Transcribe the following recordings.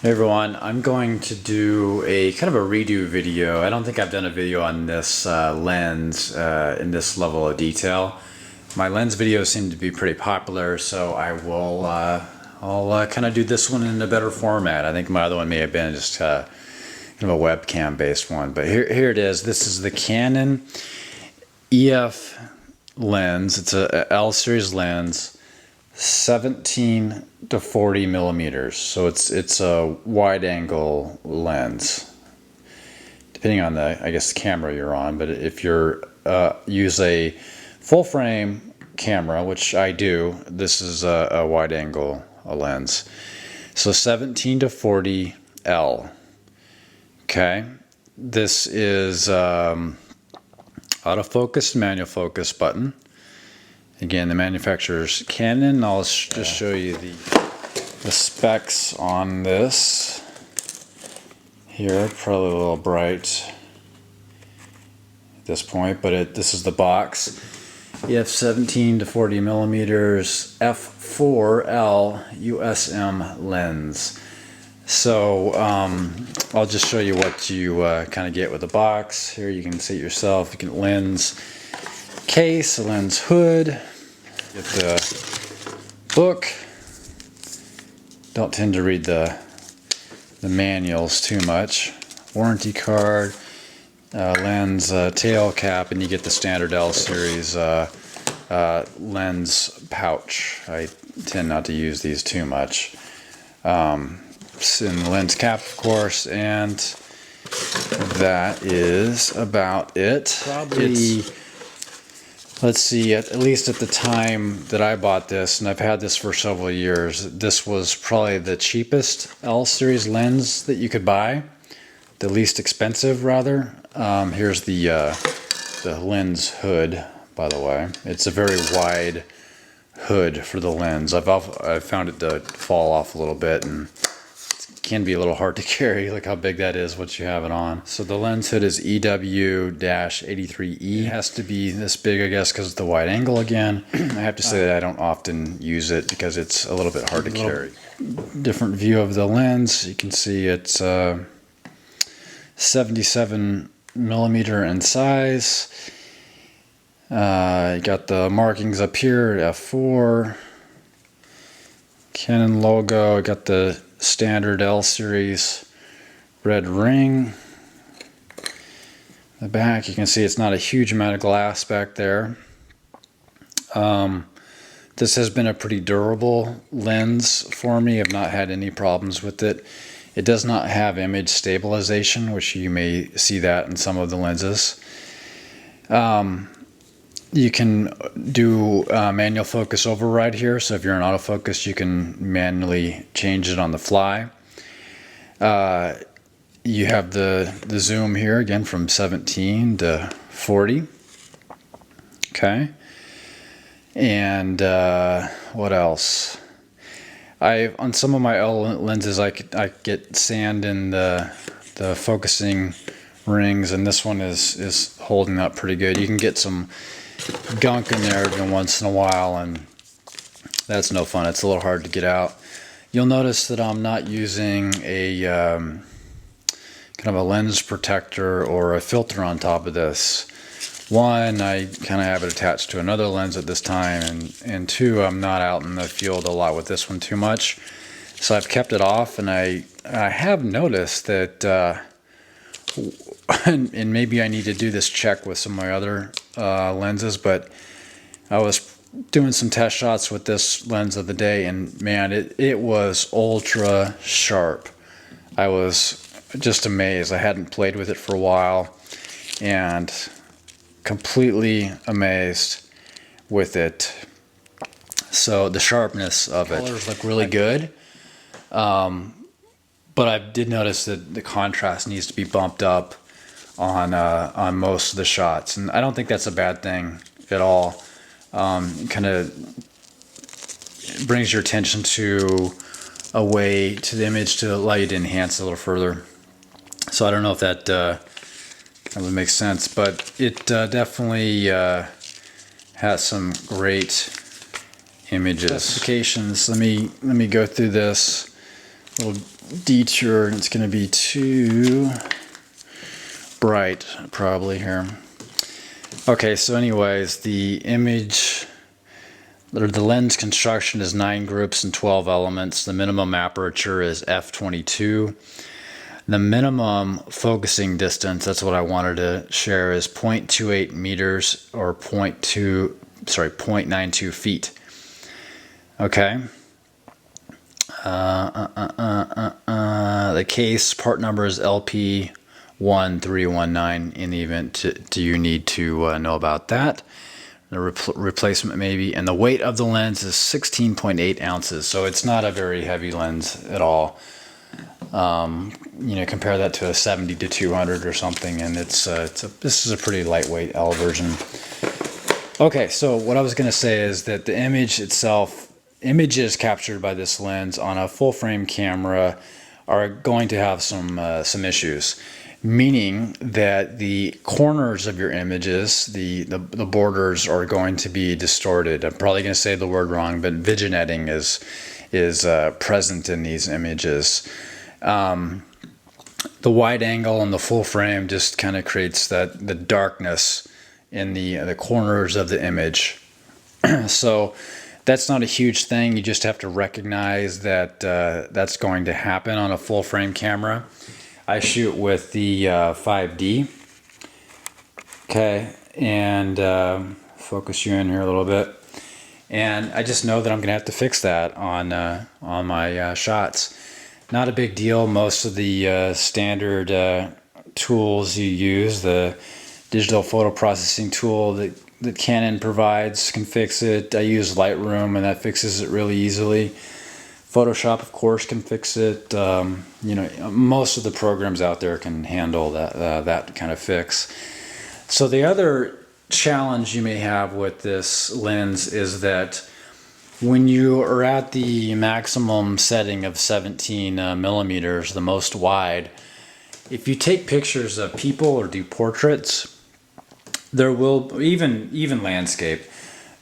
Hey everyone, I'm going to do a kind of a redo video. I don't think I've done a video on this lens in this level of detail. My lens videos seem to be pretty popular, so I'll kind of do this one in a better format. I think my other one may have been just kind of a webcam based one, but here it is. This is the Canon EF lens. It's a L series lens. 17 to 40 millimeters, so it's a wide angle lens, depending on the camera you're on. But if you're use a full frame camera, which I do, this is a wide angle lens. So 17 to 40L. Okay, this is autofocus, manual focus button. Again, the manufacturer's Canon. I'll just show you the specs on this. Here, probably a little bright at this point, but this is the box. EF17 to 40 millimeters f4L USM lens. So I'll just show you what you kind of get with the box. Here you can see it yourself. You can lens case, a lens hood, get the book. Don't tend to read the manuals too much. Warranty card, lens tail cap, and you get the standard L series lens pouch. I tend not to use these too much. And the lens cap, of course, and that is about it. Probably. Let's see, at least at the time that I bought this, and I've had this for several years, this was probably the cheapest L series lens that you could buy. The least expensive, rather. Here's the lens hood, by the way. It's a very wide hood for the lens. I've found it to fall off a little bit, and can be a little hard to carry. Look how big that is once you have it on. So the lens hood is EW-83E. It has to be this big, I guess, because of the wide angle again. I have to say that I don't often use it because it's a little bit hard to carry. Different view of the lens. You can see it's 77 millimeter in size. You got the markings up here at f4. Canon logo. Got the standard L series red ring. The back, you can see it's not a huge amount of glass back there. This has been a pretty durable lens for me. I've not had any problems with it. It does not have image stabilization, which you may see that in some of the lenses. You can do manual focus override here, so if you're in autofocus you can manually change it on the fly. You have the zoom here again from 17 to 40. Okay, and what else? On some of my L lenses I get sand in the focusing rings, and this one is holding up pretty good. You can get some gunk in there every once in a while, and that's no fun. It's a little hard to get out. You'll notice that I'm not using a kind of a lens protector or a filter on top of this. One, I kind of have it attached to another lens at this time, and two, I'm not out in the field a lot with this one too much, so I've kept it off. And I have noticed that and maybe I need to do this check with some of my other lenses, but I was doing some test shots with this lens of the day, and man, it was ultra sharp. I was just amazed. I hadn't played with it for a while, and completely amazed with it. So the sharpness of it. Colors look really good. But I did notice that the contrast needs to be bumped up on most of the shots, and I don't think that's a bad thing at all. Kind of brings your attention to a way to the image to allow you to enhance it a little further. So I don't know if that would make sense, but it definitely has some great images. Specifications. Let me go through this. Little detour, and it's going to be too bright probably here. Okay, so anyways, the image, or the lens construction is 9 groups and 12 elements. The minimum aperture is f22. The minimum focusing distance, that's what I wanted to share, is 0.28 meters or 0.92 feet. Okay. The case part number is LP1319 in the event you need to know about that. The replacement maybe. And the weight of the lens is 16.8 ounces. So it's not a very heavy lens at all. You know, compare that to a 70-200 or something, and this is a pretty lightweight L version. Okay, so what I was going to say is that the image itself, images captured by this lens on a full frame camera are going to have some issues, meaning that the corners of your images, the borders are going to be distorted. I'm probably going to say the word wrong, but vignetting is present in these images. The wide angle and the full frame just kind of creates the darkness in the corners of the image. So that's not a huge thing. You just have to recognize that that's going to happen on a full frame camera. I shoot with the 5D. Okay, and focus you in here a little bit. And I just know that I'm going to have to fix that on my shots. Not a big deal. Most of the standard tools you use, the digital photo processing tool that Canon provides, can fix it. I use Lightroom, and that fixes it really easily. Photoshop, of course, can fix it. You know, most of the programs out there can handle that kind of fix. So the other challenge you may have with this lens is that when you are at the maximum setting of 17 millimeters, the most wide, if you take pictures of people or do portraits, there will, even landscape,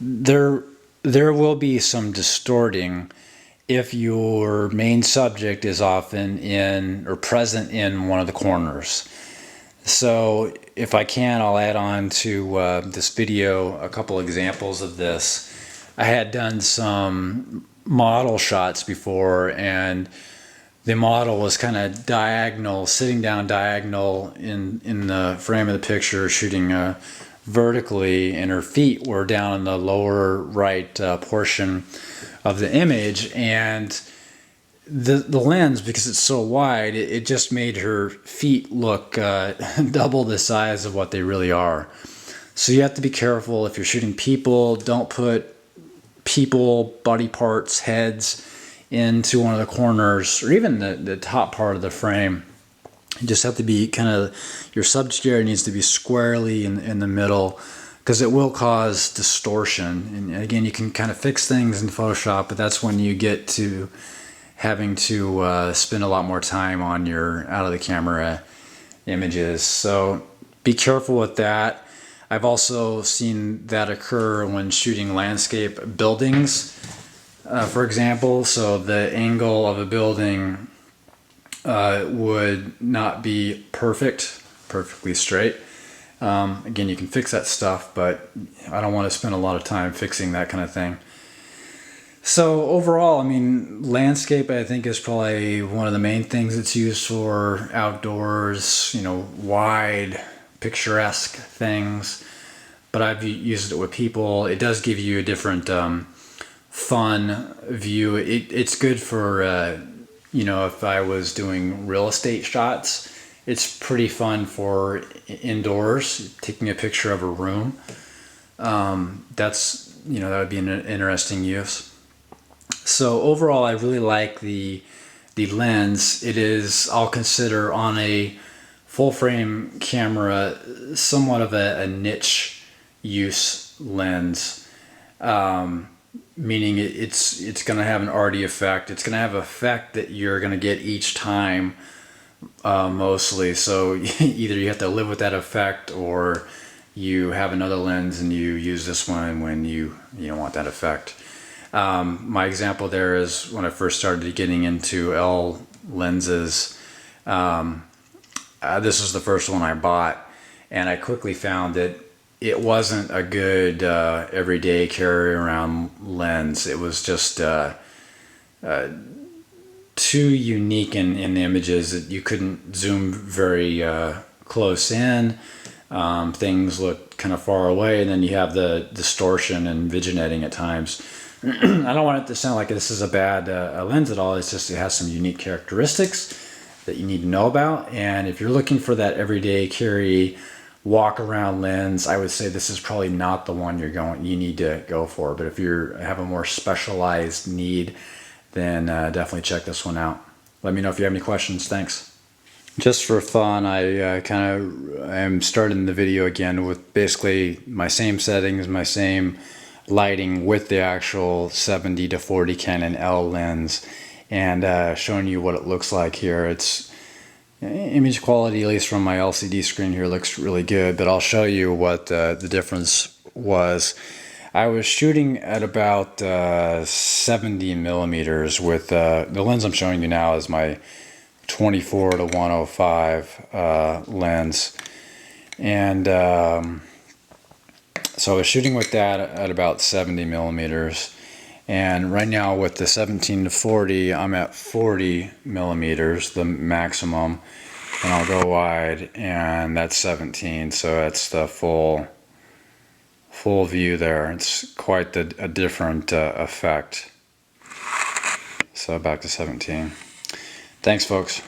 there will be some distorting if your main subject is often in or present in one of the corners. So if I can, I'll add on to this video a couple examples of this. I had done some model shots before, and the model was kind of diagonal, sitting down diagonal in the frame of the picture, shooting vertically, and her feet were down in the lower right portion of the image. And the lens, because it's so wide, it just made her feet look double the size of what they really are. So you have to be careful if you're shooting people. Don't put people, body parts, heads into one of the corners, or even the top part of the frame. You just have to be kind of, your subject area needs to be squarely in the middle, because it will cause distortion. And again, you can kind of fix things in Photoshop, but that's when you get to having to spend a lot more time on your out of the camera images. So be careful with that. I've also seen that occur when shooting landscape buildings, for example. So the angle of a building would not be perfectly straight. Again, you can fix that stuff, but I don't want to spend a lot of time fixing that kind of thing. So overall, I mean, landscape, I think, is probably one of the main things it's used for. Outdoors, you know, wide, picturesque things. But I've used it with people. It does give you a different fun view. It's good for, you know, if I was doing real estate shots, it's pretty fun for indoors, taking a picture of a room. That's, you know, that would be an interesting use. So overall, I really like the lens. It is, I'll consider on a full frame camera, somewhat of a niche use lens, meaning it's going to have an arty effect. It's going to have an effect that you're going to get each time, mostly. So either you have to live with that effect, or you have another lens and you use this one when you don't want that effect. My example there is when I first started getting into L lenses. This was the first one I bought, and I quickly found that it wasn't a good everyday carry around lens. It was just too unique in the images that you couldn't zoom very close in. Things look kind of far away, and then you have the distortion and vignetting at times. I don't want it to sound like this is a bad lens at all. It's just it has some unique characteristics that you need to know about. And if you're looking for that everyday carry walk around lens, I would say this is probably not the one you need to go for. But if you have a more specialized need, then definitely check this one out. Let me know if you have any questions. Thanks. Just for fun, I am starting the video again with basically my same settings, my same lighting with the actual 70-40 Canon L lens, and showing you what it looks like here. It's image quality, at least from my LCD screen here, looks really good, but I'll show you what the difference was. I was shooting at about 70 millimeters with the lens I'm showing you now is my 24-105 lens, and so I was shooting with that at about 70 millimeters, and right now with the 17-40 I'm at 40 millimeters, the maximum, and I'll go wide, and that's 17, so that's the full view there. It's quite a different effect. So back to 17. Thanks, folks.